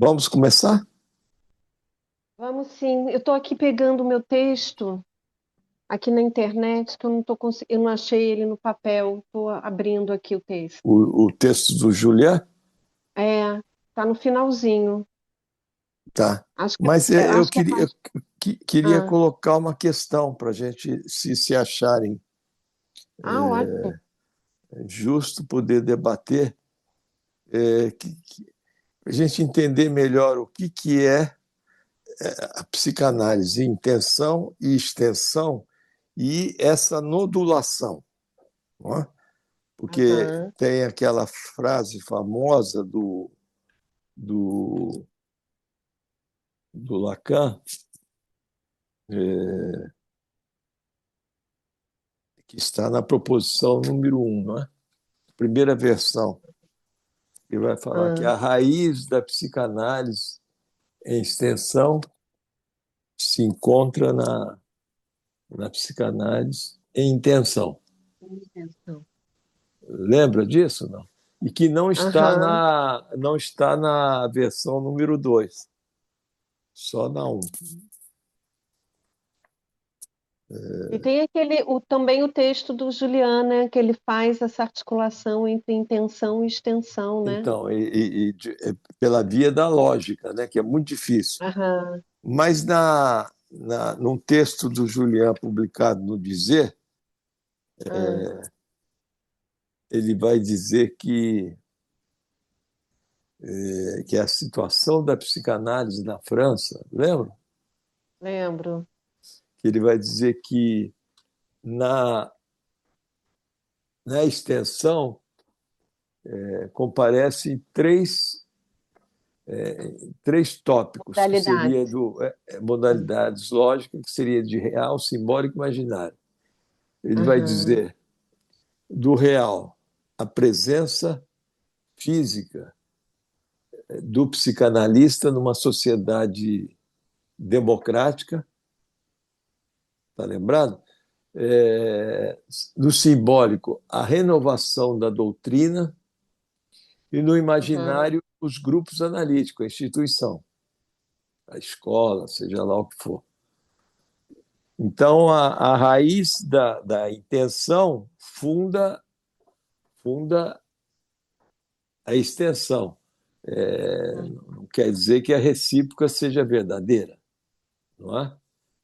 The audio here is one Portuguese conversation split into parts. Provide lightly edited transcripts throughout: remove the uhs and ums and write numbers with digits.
Vamos começar? Vamos sim. Eu estou aqui pegando o meu texto aqui na internet, que eu não achei ele no papel. Estou abrindo aqui o texto. O texto do Julián? É, tá no finalzinho. Tá. Acho que Mas é, eu acho que é queria, mais. queria Ah, colocar uma questão para a gente se acharem ótimo. justo poder debater, para a gente entender melhor o que é a psicanálise, intenção e extensão, e essa nodulação, não é? Porque Aham, tem aquela frase famosa do, do Lacan, que está na proposição número um, não é? Primeira versão, que vai falar que ah. a raiz da psicanálise em extensão se encontra na psicanálise em intenção. Intenção. Lembra disso, não? E que Aham. não está na versão número 2, só na um. E tem também o texto do Juliana, que ele faz essa articulação entre intenção e extensão, né? Então, pela via da lógica, né, que é muito difícil. Aham. Mas num texto do Julián publicado no Dizer, Ah, ele vai dizer que a situação da psicanálise na França, lembra? lembro. Que ele vai dizer que na, na extensão comparecem três tópicos, que seria Modalidades. modalidades lógicas, que seria de real, simbólico e imaginário. Ele vai Aham. dizer do real a presença física do psicanalista numa sociedade democrática, está lembrado? No simbólico, a renovação da doutrina, e no Aham. imaginário, os grupos analíticos, a instituição, a escola, seja lá o que for. Então, a raiz da intenção funda a extensão. Não quer dizer que a recíproca seja verdadeira, não é?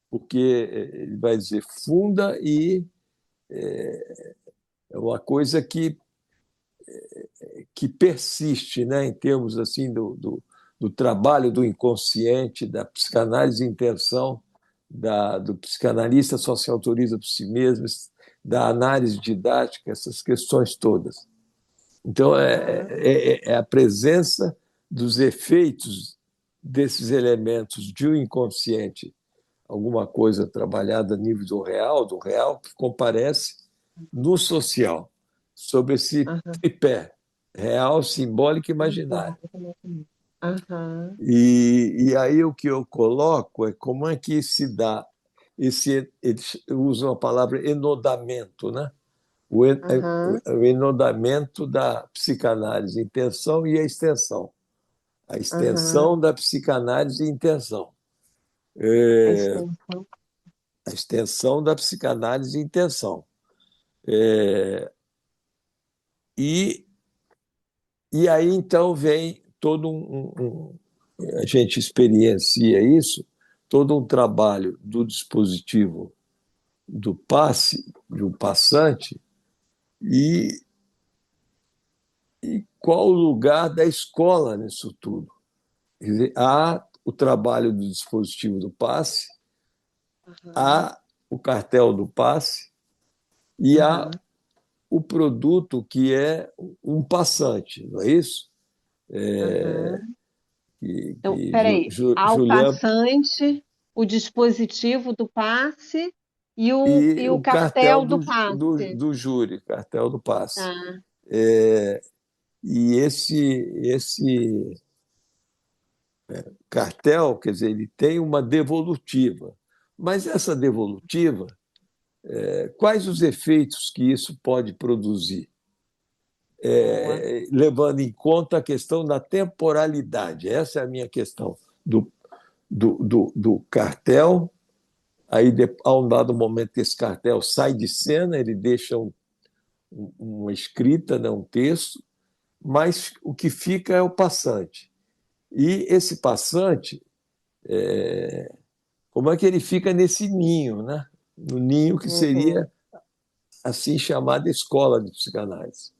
Porque ele vai dizer funda e é uma coisa que persiste, né, em termos assim do trabalho do inconsciente, da psicanálise de intenção, do psicanalista só se autoriza por si mesmo, da análise didática, essas questões todas. Então, Aham. é a presença dos efeitos desses elementos de um inconsciente, alguma coisa trabalhada a nível do real que comparece no social, sobre esse Aham. tripé, real, simbólico e imaginário. Exatamente. Aham, E aí o que eu coloco é como é que se dá eles usam a palavra enodamento, né? aham, O enodamento da psicanálise, intenção e a extensão. A aham. extensão da psicanálise e intenção. A É, extensão. a extensão da psicanálise e intenção. E, e aí, então, vem todo a gente experiencia isso, todo um trabalho do dispositivo do passe, do passante, e, e qual o lugar da escola nisso tudo. Quer dizer, há o trabalho do dispositivo do passe, Aham, há o cartel do passe e há aham, o produto que é um passante, não é isso? aham. Então, Que peraí. Há o Julian passante, o dispositivo do passe e o, e e o o cartel cartel do passe. do júri, cartel do passe. Tá. E esse cartel, quer dizer, ele tem uma devolutiva. Mas essa devolutiva, quais os efeitos que isso pode produzir? boa. levando em conta a questão da temporalidade. Essa é a minha questão do cartel. Aí, a um dado momento que esse cartel sai de cena, ele deixa uma escrita, né, um texto, mas o que fica é o passante. E esse passante, como é que ele fica nesse ninho, né? No ninho que Uhum, seria assim chamada escola de psicanálise.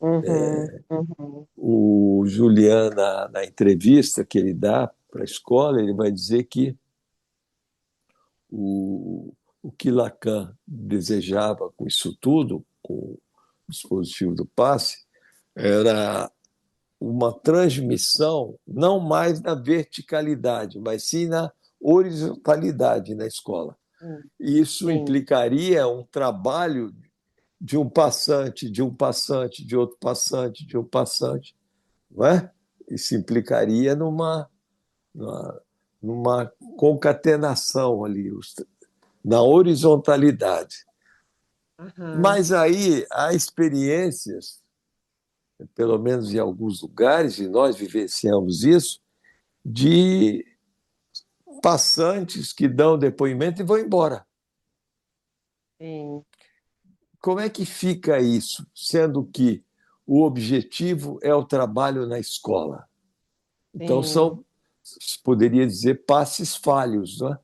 uhum, uhum. O Julian, na entrevista que ele dá para a escola, ele vai dizer que o que Lacan desejava com isso tudo, com o dispositivo do passe, era uma transmissão não mais na verticalidade, mas sim na horizontalidade na escola. Isso Sim. implicaria um trabalho de um passante, de um passante, de outro passante, de um passante, não é? Isso implicaria numa, numa concatenação ali, na horizontalidade. Aham. Mas aí há experiências, pelo menos em alguns lugares, e nós vivenciamos isso, de passantes que dão depoimento e vão embora. Sim, Como é que fica isso, sendo que o objetivo é o trabalho na escola? Então, sim. poderia dizer, passes falhos, não é?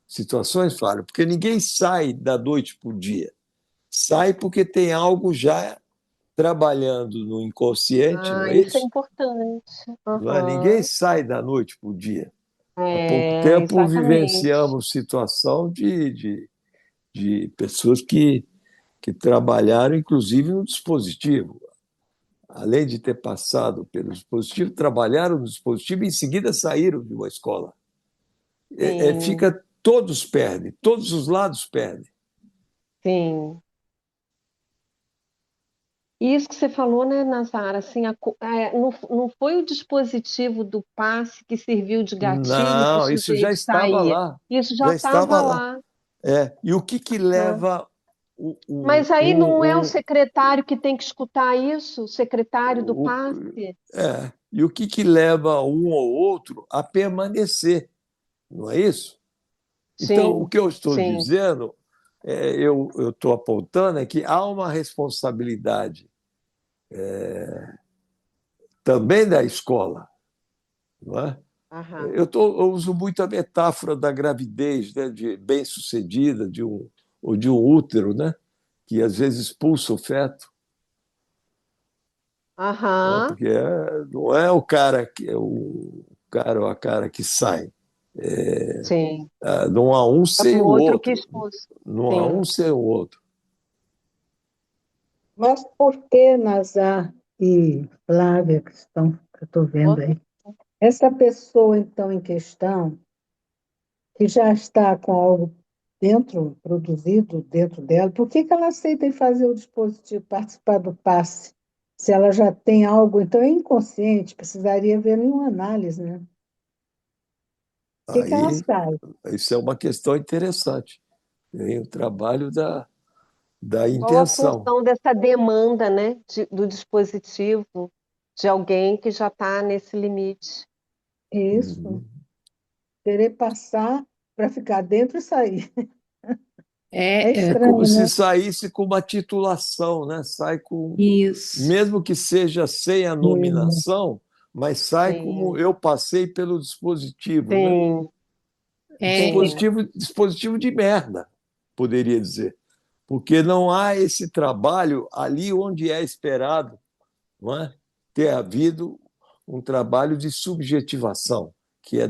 Situações falhas, porque ninguém sai da noite para o dia. Sai porque tem algo já trabalhando no inconsciente, não Ah, é isso é isso? importante. Não é? Ninguém Aham. sai da noite para o dia. Há pouco É, tempo exatamente. vivenciamos situação de pessoas que trabalharam, inclusive, no dispositivo. Além de ter passado pelo dispositivo, trabalharam no dispositivo e em seguida saíram de uma escola. Sim, Fica, todos perdem, todos os lados perdem. sim. E isso que você falou, né, Nazara, assim, não foi o dispositivo do passe que serviu de gatilho para o Não, isso já sujeito estava sair. lá, Isso já já estava estava lá. lá. E o que, que Aham. leva Mas aí não é o secretário que tem que escutar isso, o secretário do o, passe? e o que, que leva um ou outro a permanecer, não é isso? Então, o Sim, que eu estou sim. dizendo, eu estou apontando é que há uma responsabilidade também da escola, não é? Aham. Eu uso muito a metáfora da gravidez, né, de bem-sucedida, ou de um útero, né, que às vezes expulsa o feto, né, Aham. porque não é o cara que é o cara ou a cara que sai. Sim. Não há um É sem o o outro que outro. expulsa. Não há um Sim. sem o outro. Mas por que Nazar e Flávia, que eu estou vendo aí, essa pessoa, então, em questão, que já está com algo dentro, produzido dentro dela, por que que ela aceita em fazer o dispositivo participar do passe? Se ela já tem algo, então é inconsciente, precisaria ver em uma análise, né? Por que ela Aí, sai? isso é uma questão interessante. Vem o trabalho da Qual a intenção. função dessa demanda, né, do dispositivo de alguém que já está nesse limite? Isso, Uhum. querer passar para ficar dentro e sair. É É, é Como estranho, se né? saísse com uma titulação, né? Sai com, isso. mesmo que seja sem a nominação, mas sai como Sim, eu passei pelo dispositivo, né? sim, É, sim. Dispositivo de merda, poderia dizer, porque não há esse trabalho ali onde é esperado, não é? Ter havido um trabalho de subjetivação, que é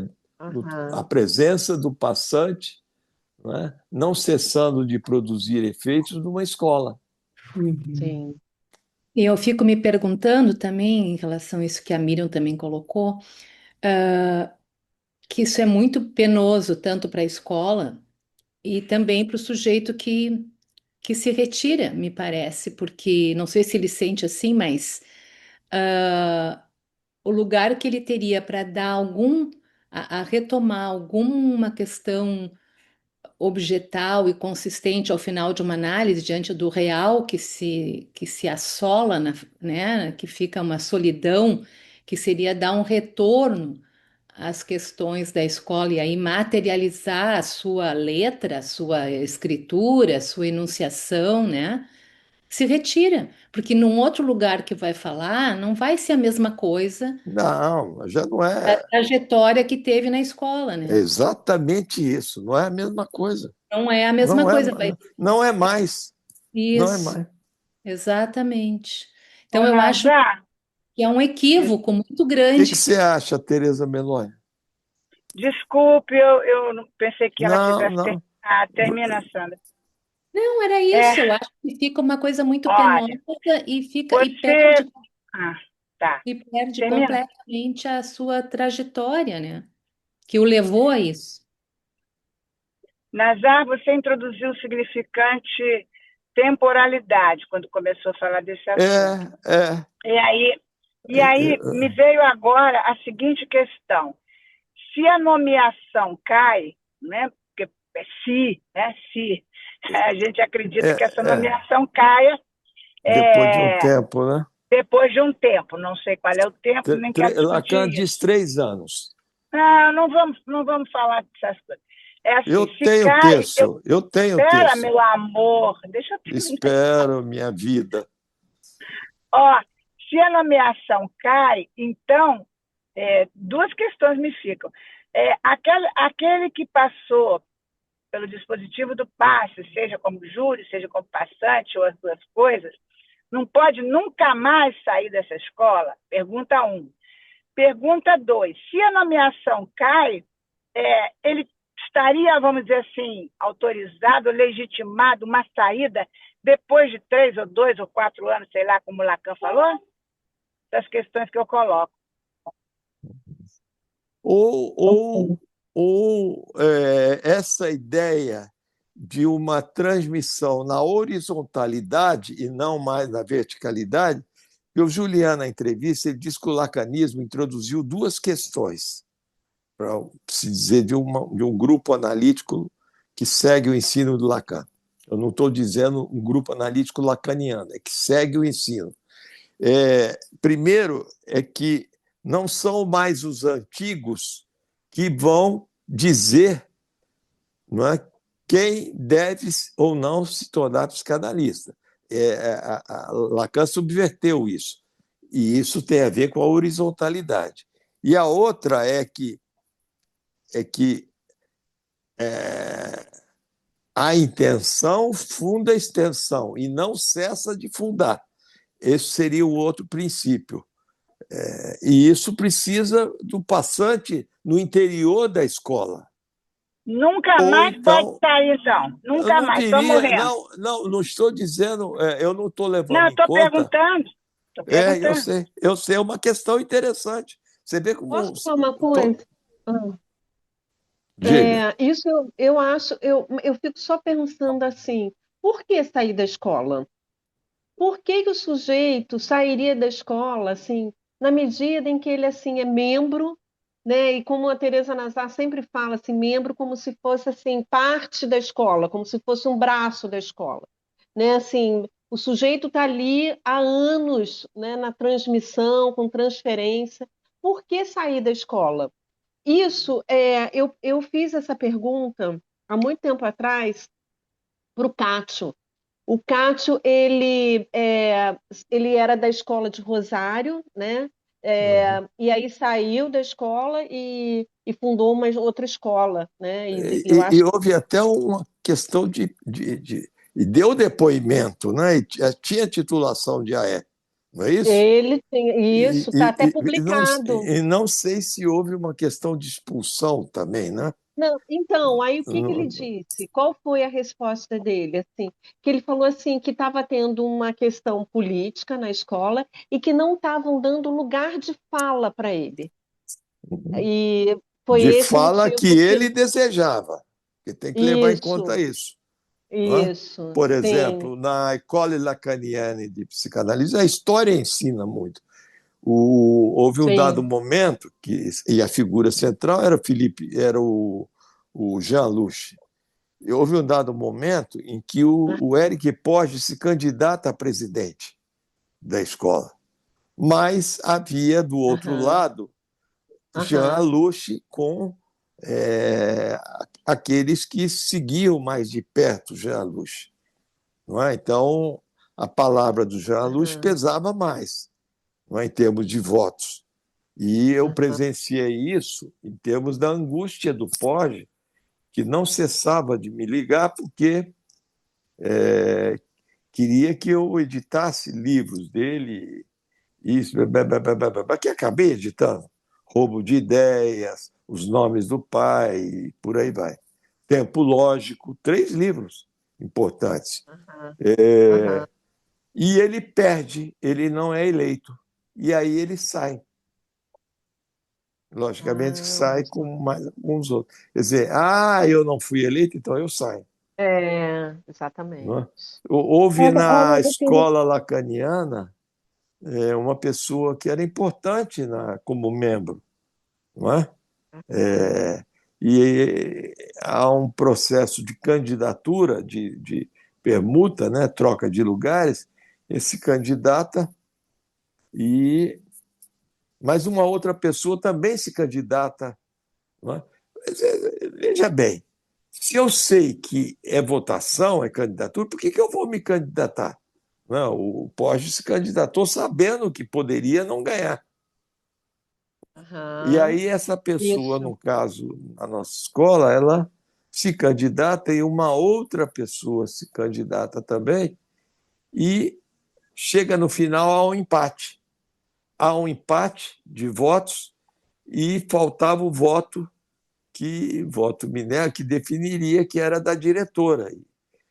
a Aham, presença do passante, não cessando de produzir efeitos numa escola. uhum. sim. E eu fico me perguntando também, em relação a isso que a Miriam também colocou, que isso é muito penoso tanto para a escola e também para o sujeito que se retira, me parece, porque não sei se ele sente assim, mas o lugar que ele teria para dar a retomar alguma questão objetal e consistente ao final de uma análise, diante do real que se assola, né, que fica uma solidão, que seria dar um retorno às questões da escola e aí materializar a sua letra, a sua escritura, a sua enunciação, né? Se retira, porque num outro lugar que vai falar, não vai ser a mesma coisa Não, já não da é trajetória que teve na escola, né? exatamente isso, não é a mesma coisa. Não é a mesma Não é, coisa, vai. não é mais, não é Isso, mais. exatamente. Ô, Então, eu acho Nazar, que é um equívoco muito O que grande. você acha, Tereza Meloni? desculpe, eu não pensei que ela Não, quisesse não. termina, Sandra. Não, era É, isso. Eu acho que fica uma coisa muito penosa olha, e fica você. Ah, tá. e perde Termina. completamente a sua trajetória, né? Que o levou a isso. Nazar, você introduziu o significante temporalidade quando começou a falar desse assunto. É, E aí, e aí me é, veio agora a seguinte questão. Se a nomeação cai, né, porque é se, né, se a gente acredita que essa é. nomeação caia Depois de um é, tempo, né? depois de um tempo, não sei qual é o tempo, nem quero Lacan discutir diz isso. 3 anos. Não, não vamos falar dessas coisas. É Eu assim, se tenho cai, texto, eu tenho espera, texto. meu amor, deixa eu terminar. Espero, minha vida. Ó, se a nomeação cai, então, duas questões me ficam. Aquele que passou pelo dispositivo do passe, seja como júri, seja como passante, ou as duas coisas, não pode nunca mais sair dessa escola? Pergunta 1. Pergunta 2. Se a nomeação cai, ele estaria, vamos dizer assim, autorizado, legitimado uma saída depois de 3 ou 2 ou 4 anos, sei lá, como o Lacan falou? Das questões que eu coloco. Ou, ou, essa ideia de uma transmissão na horizontalidade e não mais na verticalidade, e o Juliano, na entrevista, ele diz que o lacanismo introduziu 2 questões, para se dizer, de um grupo analítico que segue o ensino do Lacan. Eu não estou dizendo um grupo analítico lacaniano, é que segue o ensino. Primeiro, é que não são mais os antigos que vão dizer, não é, quem deve ou não se tornar psicanalista. Lacan subverteu isso. E isso tem a ver com a horizontalidade. E a outra é que a intenção funda a extensão e não cessa de fundar. Esse seria o outro princípio. E isso precisa do passante no interior da escola. Nunca Ou mais pode então, sair, então. eu Nunca não mais. Estou diria, morrendo. não, não, não estou dizendo, eu não estou Não, levando em estou conta. perguntando. Estou Eu perguntando. sei, eu sei, é uma questão interessante. Você vê como. Posso falar uma coisa? Ah. Diga. Isso eu acho, eu fico só pensando assim, por que sair da escola? Por que que o sujeito sairia da escola, assim, na medida em que ele, assim, é membro, né? E como a Teresa Nazar sempre fala, assim, membro como se fosse, assim, parte da escola, como se fosse um braço da escola, né? Assim, o sujeito está ali há anos, né, na transmissão, com transferência. Por que sair da escola? Eu fiz essa pergunta há muito tempo atrás para o Cátio. O Cátio, ele era da escola de Rosário, né? Uhum. E aí saiu da escola e fundou uma outra escola, né? E eu E acho que houve até uma questão e deu depoimento, né? E tinha titulação de AE, não é isso? ele tem E, isso, está e, até e publicado. não sei se houve uma questão de expulsão também, né? Não, então, aí o que que ele disse? Qual foi a resposta dele? Assim, que ele falou assim que estava tendo uma questão política na escola e que não estavam dando lugar de fala para ele. E foi De esse o fala motivo que que ele ele... desejava, que tem que levar em conta Isso, isso. Não é? isso, Por sim, exemplo, na École Lacanienne de psicanálise, a história ensina muito. Houve um dado sim, momento e a figura central era o Jean Luch. houve um dado momento em que o Eric Poggi se candidata a presidente da escola, mas havia do outro Aham, lado Jean aham, Aluche com é, aqueles que seguiam mais de perto Jean Aluche, não é? Então, a palavra do Jean Aluche aham, pesava mais, não é? Em termos de votos. E eu aham. presenciei isso em termos da angústia do Poggi, que não cessava de me ligar porque queria que eu editasse livros dele, isso, que acabei editando. Roubo de Ideias, Os Nomes do Pai, por aí vai. Tempo Lógico, 3 livros importantes. Aham, É, aham. e ele perde, ele não é eleito. E aí ele sai. Logicamente que Ah, sai olha com só. mais alguns outros. Quer dizer, eu não fui eleito, então eu saio. É, Não é? exatamente. Houve Olha, na olha, eu queria. escola lacaniana uma pessoa que era importante como membro, não é? Aham, E há um processo de candidatura, de permuta, né? Troca de lugares, esse candidata e mais uma outra pessoa também se candidata. Não é? Veja bem, se eu sei que é votação, é candidatura, por que eu vou me candidatar? Não, o Poggi se candidatou sabendo que poderia não ganhar. E aham. aí essa pessoa, Isso. no caso, na nossa escola, ela se candidata e uma outra pessoa se candidata também e chega no final a um empate. Há um empate de votos e faltava o voto Minerva, que definiria que era da diretora.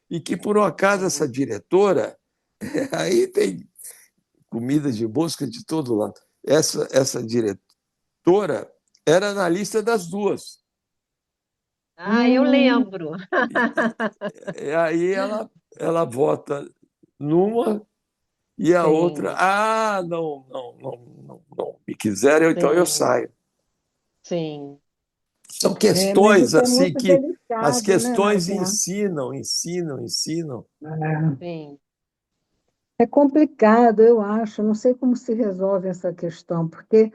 E que, por um acaso, essa Sim. diretora, aí tem comida de mosca de todo lado. Essa diretora era na lista das duas. Ah, eu lembro. E aí ela vota numa e a outra, Sim, não me quiseram, então eu sim, saio. sim. São Mas questões isso é assim muito que as delicado, né, questões Nazar? ensinam. Sim. É complicado, eu acho. Não sei como se resolve essa questão, porque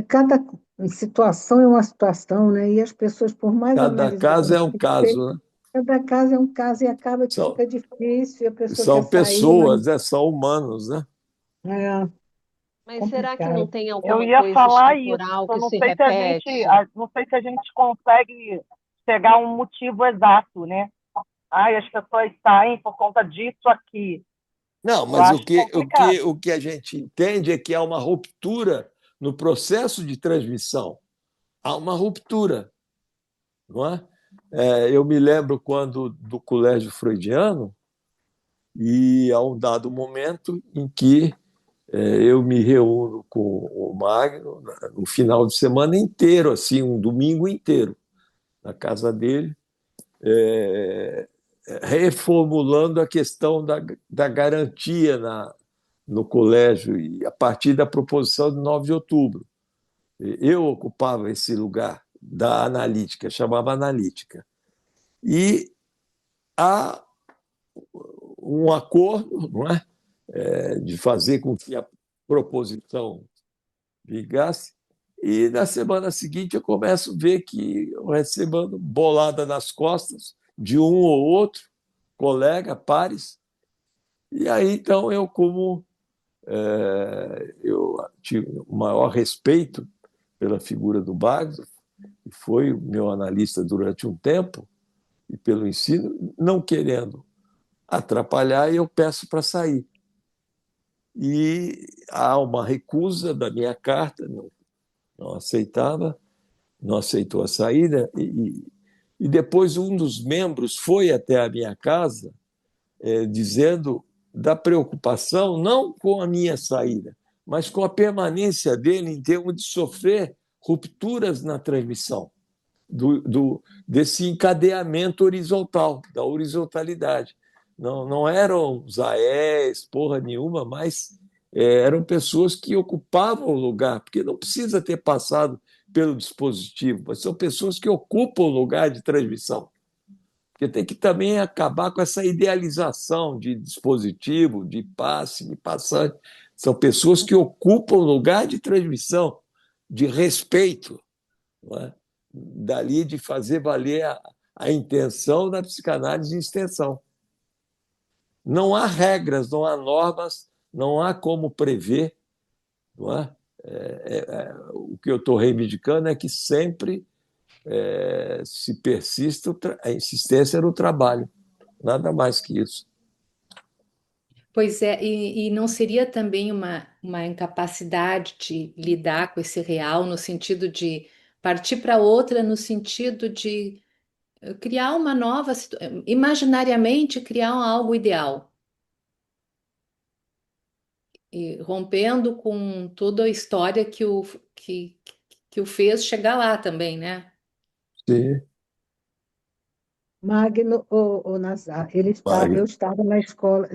cada situação é uma situação, né? E as pessoas, por mais Cada caso é analisadas um que sejam, caso, né? cada caso é um caso e acaba que São, fica difícil, e a pessoa quer são sair, mas pessoas, né? São humanos, né? é Mas será que não complicado. tem Eu alguma ia coisa falar isso. estrutural Eu que não se sei se a gente, repete? não sei se a gente consegue chegar a um motivo exato, né? Ai, as pessoas saem por conta disso aqui. Não, Eu mas o acho que, o que, complicado. o que a gente entende é que há uma ruptura no processo de transmissão. Há uma ruptura, não é? Eu me lembro quando do colégio freudiano e há um dado momento em que eu me reúno com o Magno no final de semana inteiro, assim, um domingo inteiro, na casa dele, é, reformulando a questão da garantia no colégio, e a partir da proposição de 9 de outubro. Eu ocupava esse lugar da analítica, chamava analítica. E há um acordo, não é? De fazer com que a proposição vingasse. E na semana seguinte eu começo a ver que eu recebendo bolada nas costas de um ou outro colega, pares. E aí então eu tive o maior respeito pela figura do Bagos, que foi o meu analista durante um tempo, e pelo ensino, não querendo atrapalhar, eu peço para sair. E há uma recusa da minha carta, não aceitava, não aceitou a saída, e depois um dos membros foi até a minha casa dizendo da preocupação não com a minha saída, mas com a permanência dele em termos de sofrer rupturas na transmissão, desse encadeamento horizontal, da horizontalidade. Não eram zaés, porra nenhuma, mas eram pessoas que ocupavam o lugar, porque não precisa ter passado pelo dispositivo, mas são pessoas que ocupam o lugar de transmissão. Porque tem que também acabar com essa idealização de dispositivo, de passe, de passante. São pessoas que ocupam lugar de transmissão, de respeito, não é? Dali de fazer valer a intenção da psicanálise em extensão. Não há regras, não há normas, não há como prever, não é? O que eu estou reivindicando é que sempre se persista a insistência no trabalho, nada mais que isso. Pois é, e não seria também uma incapacidade de lidar com esse real, no sentido de partir para outra, no sentido de criar uma nova, imaginariamente criar algo ideal, e rompendo com toda a história que, que o fez chegar lá também, né? Sim, Magno, o Nazar, eu Magno. estava na escola,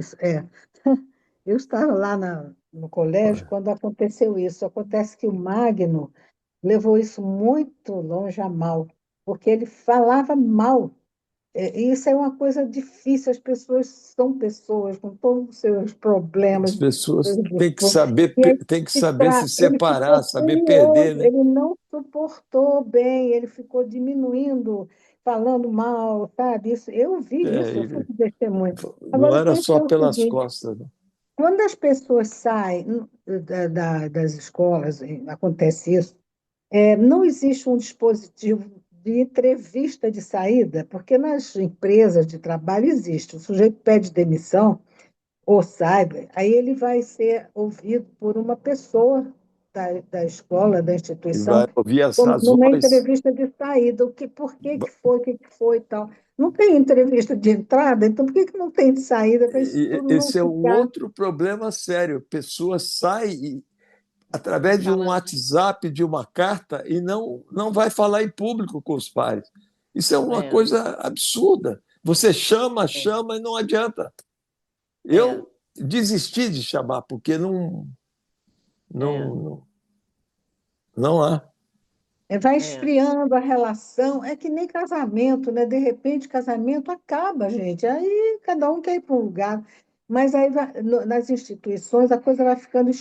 eu estava lá no colégio quando aconteceu isso. Acontece que o Magno levou isso muito longe a mal, porque ele falava mal. E isso é uma coisa difícil, as pessoas são pessoas com todos os seus problemas, As pessoas seus têm e aí que saber se ele separar, ficou saber perder, furioso, né? ele não suportou bem, ele ficou diminuindo, falando mal, sabe? Isso, eu vi isso, eu fui testemunha. Não Agora, eu era penso que só é o pelas seguinte, costas, né? quando as pessoas saem das escolas, acontece isso, não existe um dispositivo de entrevista de saída, porque nas empresas de trabalho existe. O sujeito pede demissão, ou saiba, aí ele vai ser ouvido por uma pessoa da escola, da E instituição, vai ouvir as numa razões. entrevista de saída, por que que foi, o que que foi e tal. Não tem entrevista de entrada, então por que que não tem de saída para isso E tudo não esse é um ficar? outro problema sério. Pessoas saem através de um Falando. WhatsApp, de uma carta, e não vai falar em público com os pares. Isso é uma É, coisa absurda. Você chama, é, chama e não adianta. é, Eu desisti de chamar, porque é, não, não há. Vai é. esfriando a relação, é que nem casamento, né? De repente, casamento acaba, gente. Aí cada um quer ir para um lugar. Mas aí nas instituições a coisa vai ficando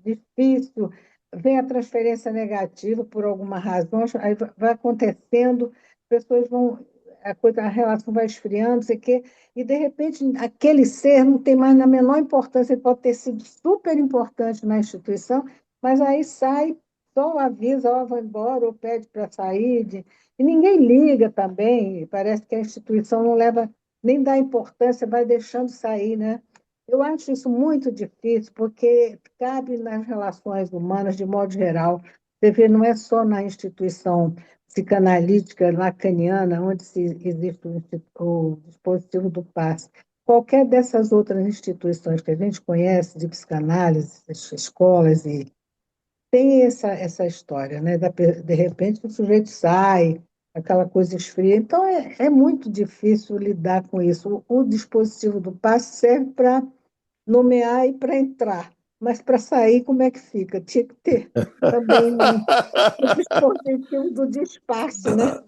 difícil, vem a transferência negativa por alguma razão, aí vai acontecendo, as pessoas vão, a relação vai esfriando, sei quê, e de repente aquele ser não tem mais a menor importância, ele pode ter sido super importante na instituição, mas aí sai só avisa, ó, vou embora, ou pede para sair. E ninguém liga também, parece que a instituição não leva, nem dá importância, vai deixando sair, né? Eu acho isso muito difícil, porque cabe nas relações humanas, de modo geral. Você vê, não é só na instituição psicanalítica lacaniana, onde existe o dispositivo do passe. Qualquer dessas outras instituições que a gente conhece de psicanálise, escolas tem essa história, né? De repente o sujeito sai, aquela coisa esfria. Então é muito difícil lidar com isso. O dispositivo do passe serve para nomear e para entrar, mas para sair, como é que fica? Tinha que ter também o dispositivo do despache, né?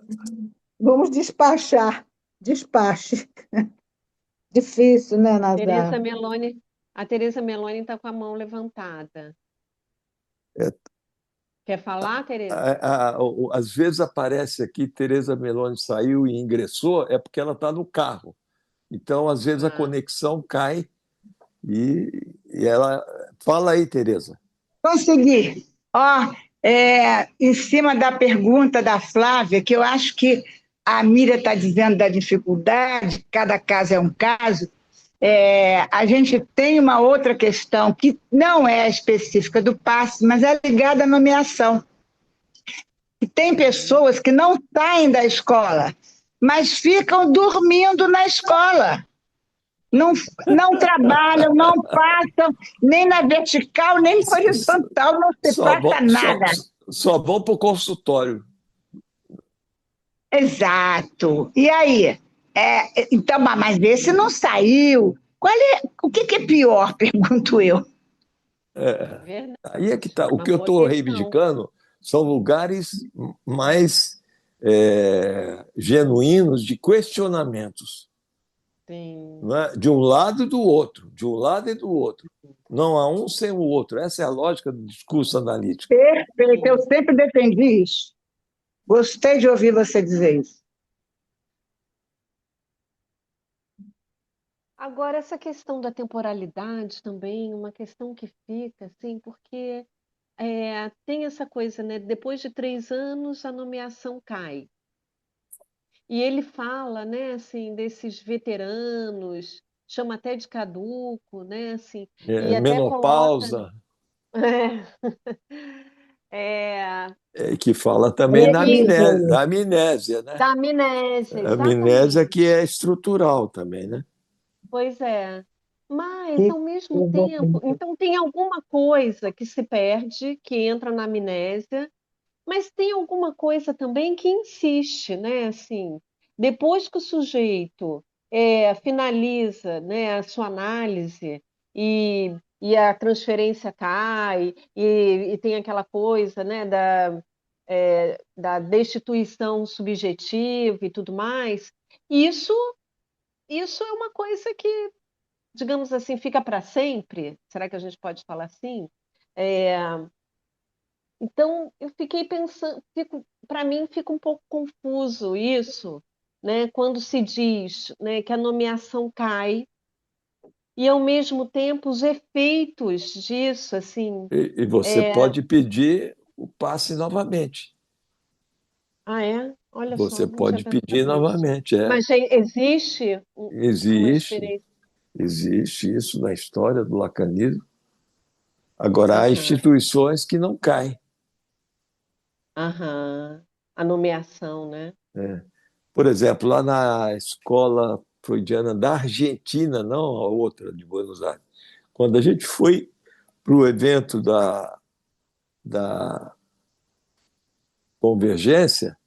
Vamos despachar. Despache. Difícil, né, Teresa Nazar? Meloni, a Teresa Meloni está com a mão levantada. Quer falar, Teresa? Às vezes aparece aqui, Tereza Meloni saiu e ingressou, é porque ela está no carro. Então, às vezes, a Ah, conexão cai e ela. Fala aí, Tereza. Consegui. Ó, em cima da pergunta da Flávia, que eu acho que a Miriam está dizendo da dificuldade, cada caso é um caso, a gente tem uma outra questão que não é específica do passe, mas é ligada à nomeação. E tem pessoas que não saem da escola, mas ficam dormindo na escola. Não, não trabalham, não passam nem na vertical, nem na horizontal, não se Só passa vão, só, nada. só vão para o consultório. Exato. E aí? Então, mas esse não saiu. O que é pior, pergunto eu. verdade. Aí é que está. É O uma que eu boa estou questão. reivindicando são lugares mais genuínos de questionamentos, Sim. não é? De um lado e do outro, de um lado e do outro. Não há um sem o outro. Essa é a lógica do discurso analítico. Perfeito, eu Sim. sempre defendi isso. Gostei de ouvir você dizer isso. Agora, essa questão da temporalidade também, uma questão que fica, assim, porque tem essa coisa, né? Depois de 3 anos, a nomeação cai. E ele fala, né, assim, desses veteranos, chama até de caduco, né, assim, e até coloca, Menopausa, é, que fala também e Terrível da isso. amnésia, né? da amnésia, A amnésia exatamente. que é estrutural também, né? Pois é. Mas, Que ao mesmo coisa tempo, horrível. então tem alguma coisa que se perde, que entra na amnésia, mas tem alguma coisa também que insiste, né? Assim, depois que o sujeito finaliza, né, a sua análise e a transferência cai e tem aquela coisa, né, da destituição subjetiva e tudo mais, isso, isso é uma coisa que, digamos assim, fica para sempre. Será que a gente pode falar assim? É, então, eu fiquei pensando, para mim fica um pouco confuso isso, né, quando se diz, né, que a nomeação cai e, ao mesmo tempo, os efeitos disso, assim, E você é... pode pedir o passe novamente. Ah, é? Olha Você só, não tinha pode pensado pedir nisso. novamente. Mas já existe uma Existe, experiência. existe isso na história do lacanismo. Agora, há Aham, instituições que não caem. aham. A nomeação, né? Por exemplo, lá na escola freudiana da Argentina, não a outra de Buenos Aires, quando a gente foi para o evento da Convergência,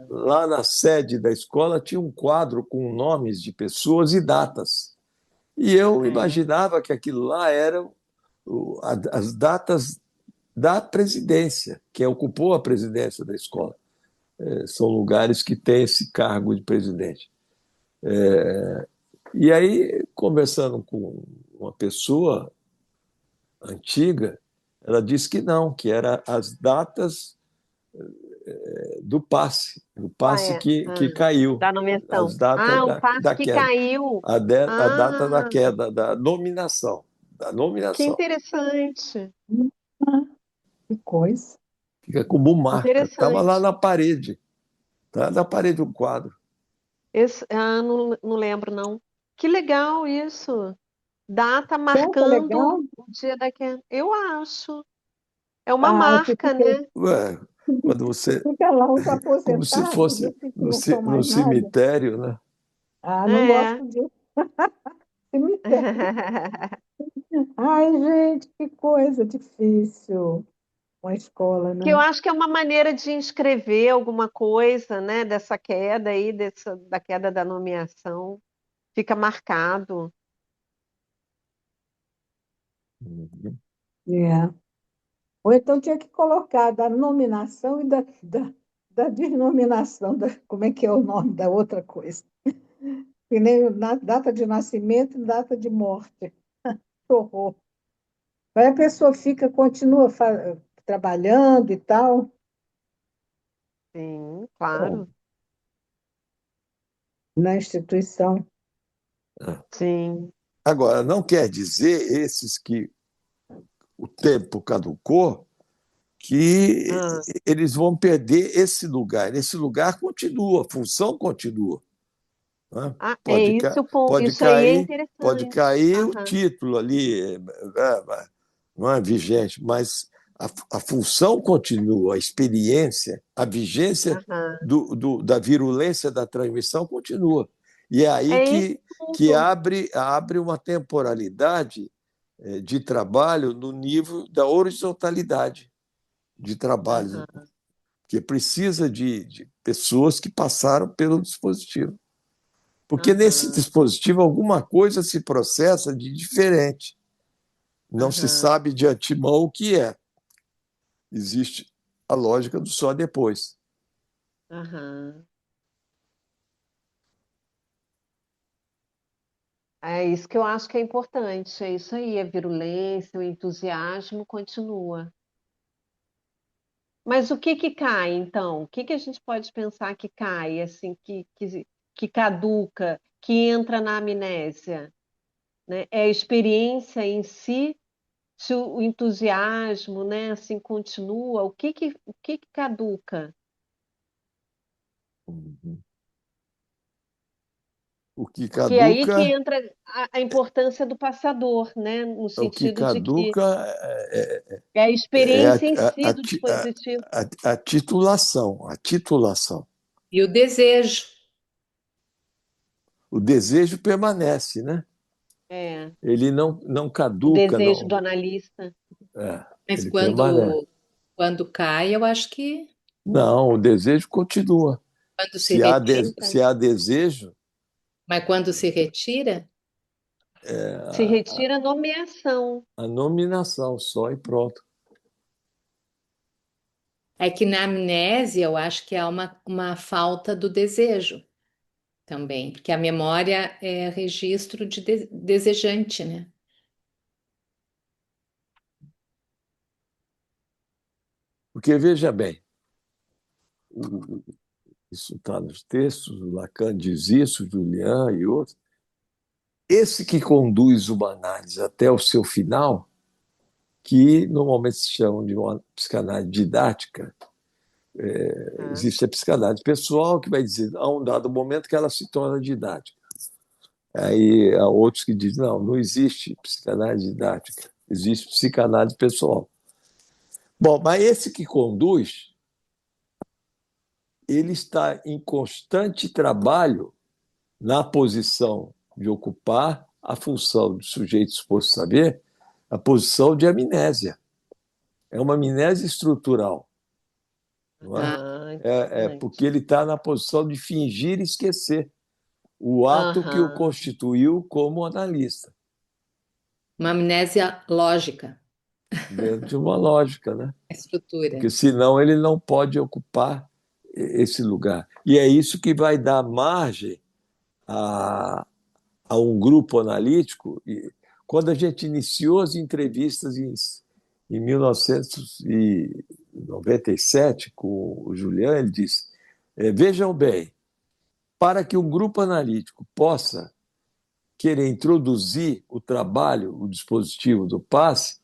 lá na sede da escola tinha um quadro com nomes de pessoas e datas. E eu É. imaginava que aquilo lá eram as datas da presidência, quem ocupou a presidência da escola. São lugares que têm esse cargo de presidente. E aí, conversando com uma pessoa antiga, ela disse que não, que eram as datas do Qual passe é? que caiu, Da as nomeação. datas Ah, o passo da que queda, caiu. a data da Ah, queda, da nominação, da que nominação. interessante. Ah, que coisa. Fica como marca. Estava lá Interessante. na parede, tá? Na parede um quadro. Não lembro, não. Que legal isso. Data Você acha marcando legal? o dia da queda. Eu acho. É uma Ah, que marca, né? Ué, quando você, fica lá os como se aposentados, fosse esses que não são no mais nada. cemitério, né? Ah, não É. gosto disso. Cemitério. Ai, gente, que coisa difícil. Uma escola, Que eu né? acho que é uma maneira de inscrever alguma coisa, né? Dessa queda aí, da queda da nomeação. Fica marcado. Uhum. É. Ou então tinha que colocar da nominação e da denominação, como é que é o nome da outra coisa? Que nem na data de nascimento e data de morte. Que horror. Aí a pessoa continua trabalhando e tal. Sim, Bom, claro. na instituição. Sim. Agora, não quer dizer esses que o tempo caducou que Ah, eles vão perder esse lugar. Esse lugar continua, a função continua. Né? é isso, Pode isso aí é cair, pode interessante. cair o Aham, título ali, não é vigente, mas a função continua, a experiência, a vigência aham. da virulência da transmissão continua. E é aí É esse que ponto. abre uma temporalidade de trabalho no nível da horizontalidade de trabalho, Aham, que precisa de pessoas que passaram pelo dispositivo. Porque nesse aham, dispositivo alguma coisa se processa de diferente. Não se aham, sabe de antemão o que é. Existe a lógica do só depois. Aham. É isso que eu acho que é importante. É isso aí, a virulência, o entusiasmo continua. Mas o que que cai, então? O que que a gente pode pensar que cai, assim, que caduca, que entra na amnésia, né? É a experiência em si, se o entusiasmo, né, assim, continua, o que que caduca? Uhum. O que Porque é aí que caduca, entra a importância do passador, né? No o que sentido de que caduca é a é experiência em si do dispositivo. a titulação, a titulação. E o desejo. O desejo permanece, né? É, Ele não o caduca, desejo do não. analista. É, Mas ele permanece. quando cai, eu acho que Não, o desejo continua. quando se retira. Se há desejo, Mas quando se retira, Se retira a nomeação. a nominação só e pronto. é que na amnésia eu acho que há uma falta do desejo também, porque a memória é registro de desejante, né? Porque, veja bem, isso está nos textos, o Lacan diz isso, Julian e outros. Esse que conduz uma análise até o seu final, que normalmente se chama de uma psicanálise didática, Tá? existe a psicanálise pessoal, que vai dizer, a um dado momento que ela se torna didática. Aí há outros que dizem, não existe psicanálise didática, existe psicanálise pessoal. Bom, mas esse que conduz, ele está em constante trabalho na posição de ocupar a função do sujeito suposto saber, a posição de amnésia. É uma amnésia estrutural, não é? Ah, É porque interessante. ele está na posição de fingir esquecer o ato que o Aham, constituiu como analista, Uma amnésia lógica, dentro de uma lógica, né? a estrutura. Porque senão ele não pode ocupar esse lugar. E é isso que vai dar margem a, a um grupo analítico. E quando a gente iniciou as entrevistas em 1997 com o Julian, ele disse: vejam bem, para que um grupo analítico possa querer introduzir o trabalho, o dispositivo do passe,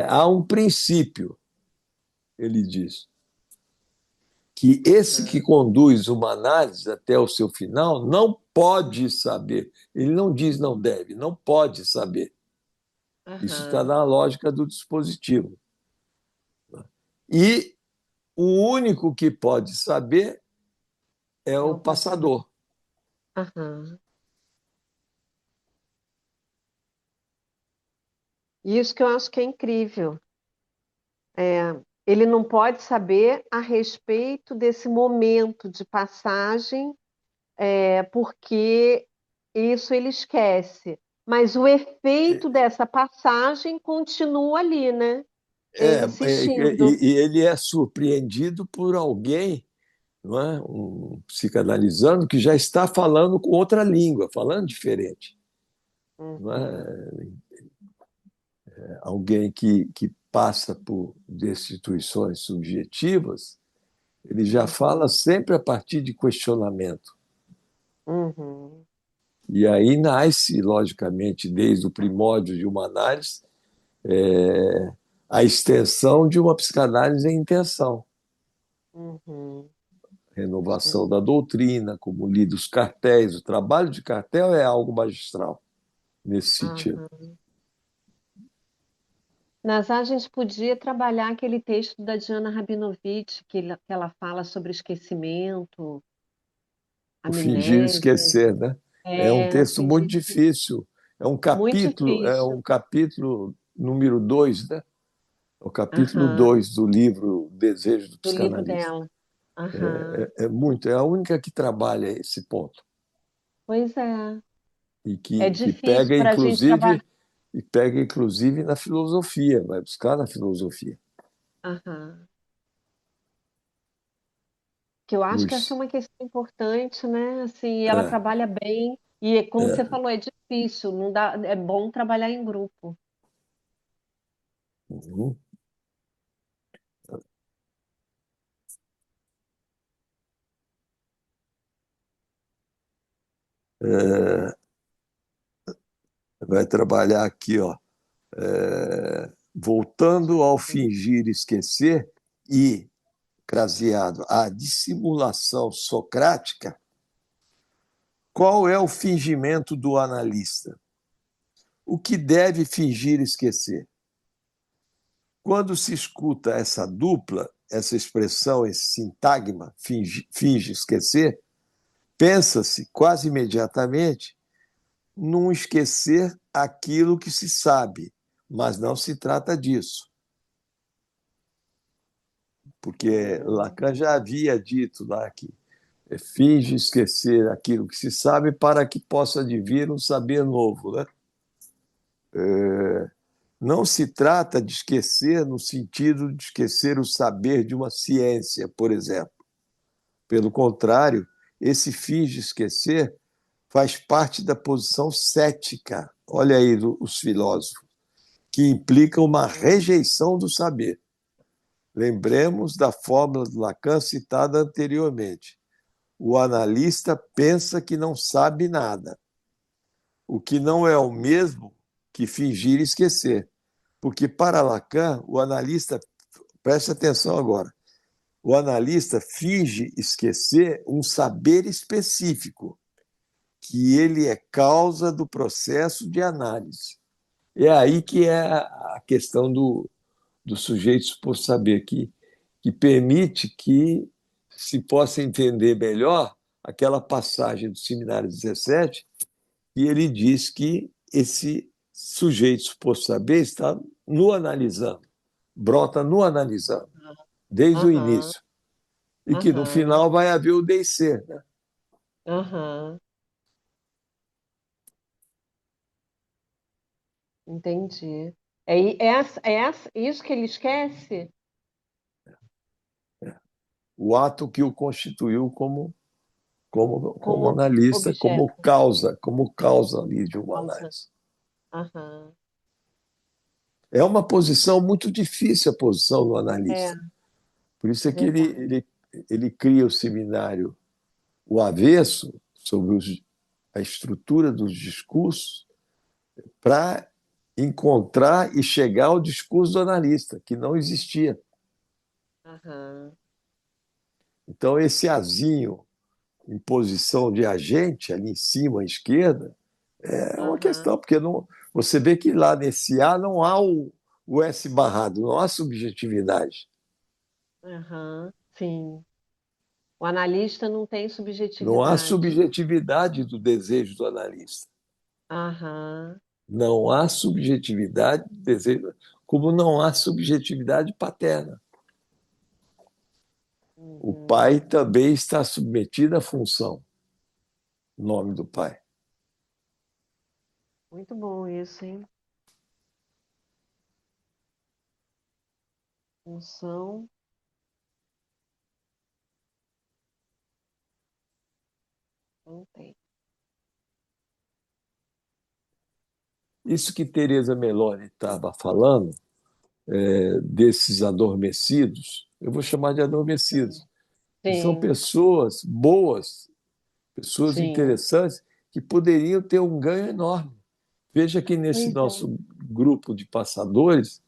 há um princípio, ele diz, que esse que aham, conduz uma análise até o seu final não pode saber. Ele não diz não deve, não pode saber. Isso está aham. na lógica do dispositivo. E o único que pode saber é É o o passador. passador. Aham. Isso que eu acho que é incrível. É, ele não pode saber a respeito desse momento de passagem, porque isso ele esquece. Mas o efeito dessa passagem continua ali, né? Insistindo. E ele é surpreendido por alguém, não é? Um psicanalizando que já está falando com outra língua, falando diferente. Não Uhum, é? Alguém que passa por destituições subjetivas, ele já fala uhum, sempre a partir de questionamento. uhum. E aí nasce, logicamente, desde o primórdio de uma análise, a extensão de uma psicanálise em intenção. Uhum, Renovação sim. da doutrina, como lido os cartéis. O trabalho de cartel é algo magistral nesse sentido. Aham. Nazar, a gente podia trabalhar aquele texto da Diana Rabinovich, que ela fala sobre esquecimento, O fingir amnésia. esquecer, né? É um O texto muito fingir esquecer. difícil. Muito É difícil. um capítulo número 2, né? O capítulo Aham, 2 do livro Desejo do do livro Psicanalista. dela. Aham. Muito, é a única que trabalha esse ponto Pois é. e É que difícil para a gente trabalhar. pega inclusive na filosofia, vai buscar na filosofia. Aham. que eu acho que essa é Os, uma questão importante, né? Assim, e ela é, trabalha bem, e como você é, falou, é difícil, não dá, é bom trabalhar em grupo. uhum, é, vai trabalhar aqui, ó, voltando ao fingir esquecer e, craseado, a dissimulação socrática. Qual é o fingimento do analista? O que deve fingir esquecer? Quando se escuta essa dupla, essa expressão, esse sintagma, finge esquecer, pensa-se quase imediatamente num esquecer aquilo que se sabe, mas não se trata disso, porque Hum, Lacan já havia dito lá que finge esquecer aquilo que se sabe para que possa advir um saber novo, né? Não se trata de esquecer no sentido de esquecer o saber de uma ciência, por exemplo. Pelo contrário, esse finge esquecer faz parte da posição cética, olha aí os filósofos, que implica uma rejeição do saber. Lembremos da fórmula de Lacan citada anteriormente. O analista pensa que não sabe nada, o que não é o mesmo que fingir esquecer. Porque para Lacan, o analista, preste atenção agora, o analista finge esquecer um saber específico, que ele é causa do processo de análise. É aí que é a questão do sujeito por saber, que permite que se possa entender melhor aquela passagem do seminário 17, e ele diz que esse sujeito por saber está no analisando, brota no analisando, desde o aham, início. E que no aham, final vai haver o descer, né? aham, entendi. Isso que ele esquece? O ato que o constituiu como Como analista, objeto, como causa ali de uma causa. análise. Aham. É uma posição muito difícil, a posição do É, analista. Por isso é que verdade. ele cria o seminário O Avesso, sobre a estrutura dos discursos, para encontrar e chegar ao discurso do analista, que não existia. Aham, Então, esse azinho em posição de agente, ali em cima à esquerda, é uma aham, questão, porque não, você vê que lá nesse A não há o S barrado, não há subjetividade. aham, sim. O analista não tem Não há subjetividade. subjetividade do desejo do analista. Aham, Não há subjetividade do desejo, como não há subjetividade paterna. O pai uhum. também está submetido à função, nome do pai. Muito bom isso, hein? Função, não tem. Isso que Teresa Meloni estava falando, desses adormecidos, eu vou chamar de adormecidos, que são Sim, pessoas boas, pessoas sim. interessantes, que poderiam ter um ganho enorme. Veja que nesse Pois é. nosso grupo de passadores,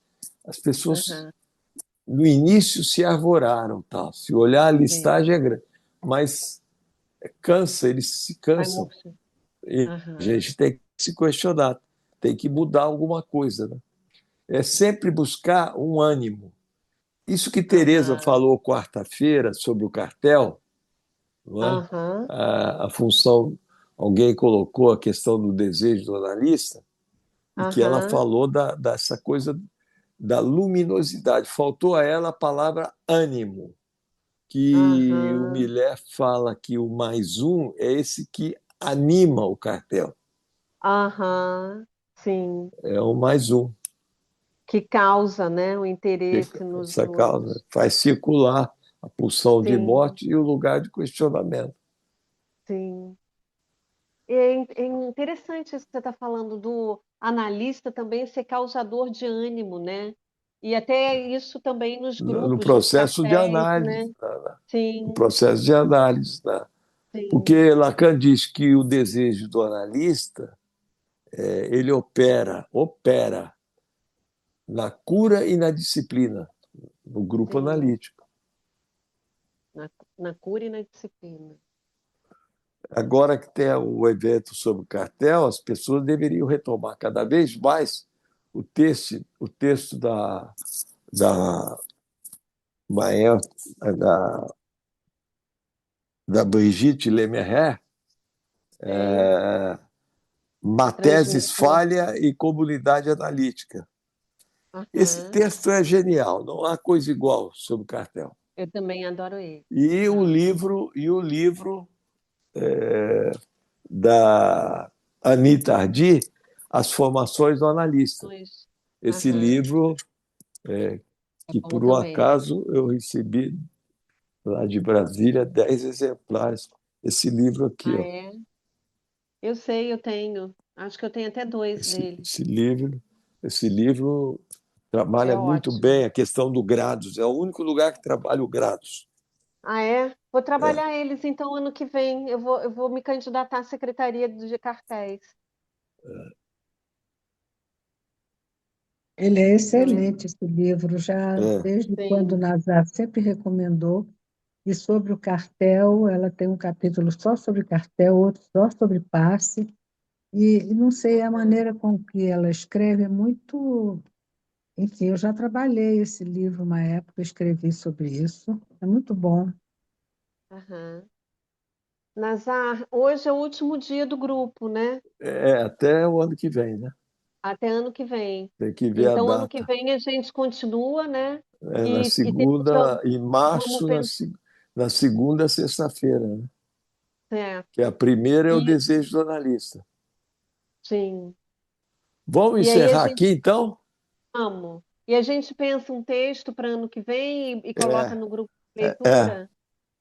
as pessoas Aham, no início se arvoraram, tal. Se olhar a sim. listagem é grande, mas cansa, eles se Vai cansam. murcho. E a Aham, gente tem que se questionar, tem que mudar alguma coisa, né? É sempre buscar um ânimo. Isso que Teresa aham, falou quarta-feira sobre o cartel, não é? aham, A função, alguém colocou a questão do desejo do analista, e que ela aham, falou dessa coisa da luminosidade. Faltou a ela a palavra ânimo, que o aham, Miller fala que o mais um é esse que anima o cartel. aham, sim. É o mais um. Que causa, né, o Que interesse nos essa causa outros. faz circular a pulsão de sim, morte e o lugar de questionamento. sim. É interessante isso que você está falando do analista também ser causador de ânimo, né? E até isso também nos No grupos, nos processo de cafés, análise, né? no Sim, processo de análise, né? sim, Porque Lacan diz que o desejo do analista ele opera na cura e na disciplina, no grupo sim. analítico. Na, na cura e na disciplina. Agora que tem o evento sobre o cartel, as pessoas deveriam retomar cada vez mais o texto da, Maia- da, da Brigitte Lemaire, Sim, Mathesis transmitir. Falha e Comunidade Analítica. Esse Aham. texto é genial, não há coisa igual sobre o cartel. Eu também adoro ele. E o Tá. livro da Anita Ardi, As Formações do Analista. Pois. Esse Aham. livro, É que bom por um também. acaso eu recebi lá de Brasília 10 exemplares. Esse livro aqui, Ah, ó. é? Eu sei, eu tenho. Acho que eu tenho até dois Esse, dele. esse livro, esse livro É trabalha muito ótimo. bem a questão do grados. É o único lugar que trabalha o grados. Ah, é? Vou É, trabalhar eles então ano que vem. Eu vou me candidatar à Secretaria de Cartéis. Ele é Eu, excelente, esse livro, já é. desde quando o sim. Nazar sempre recomendou. E sobre o cartel, ela tem um capítulo só sobre cartel, outro só sobre passe. E não sei, a Aham, maneira com que ela escreve é muito. Enfim, eu já trabalhei esse livro uma época, escrevi sobre isso. É muito bom. aham. Nazar, hoje é o último dia do grupo, né? Até o ano que vem, né? Até ano que vem. Tem que ver a Então, ano que data. vem a gente continua, né? Na E segunda, em vamos março, pensar. na segunda sexta-feira, né? É, Que a primeira é o e, desejo do analista. sim. Vamos E aí a encerrar aqui, gente então? vamos. E a gente pensa um texto para ano que vem e coloca É, no grupo de é, leitura,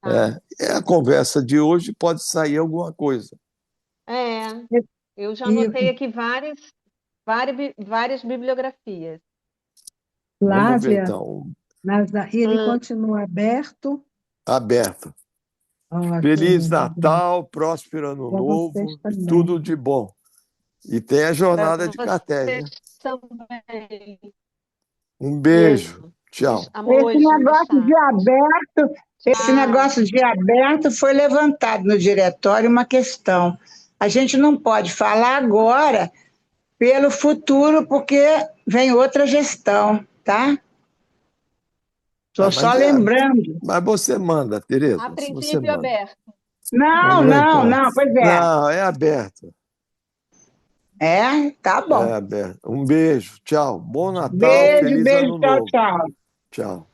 tá? a conversa de hoje pode sair alguma coisa. É, eu já E anotei aqui várias bibliografias. Vamos ver, Flávia, então. E ele Ah, continua aberto? Aberto. Feliz Ótimo, obrigada. Natal, próspero ano Para vocês novo e também. tudo de bom. E tem a para jornada de cartéis, vocês né? também. Um Beijo. beijo. Tchau. Esse Amores, vamos negócio de estar. aberto, esse Tchau. negócio de aberto foi levantado no diretório uma questão. A gente não pode falar agora pelo futuro, porque vem outra gestão, tá? Ah, Estou só lembrando. mas você manda, A Tereza, se você princípio manda. aberto. Não, Vamos ver não, então. não, pois é. Não, é aberto. Tá É bom. aberto. Um beijo. Tchau. Bom Natal, Beijo, feliz beijo, ano tchau, novo. tchau. Tchau.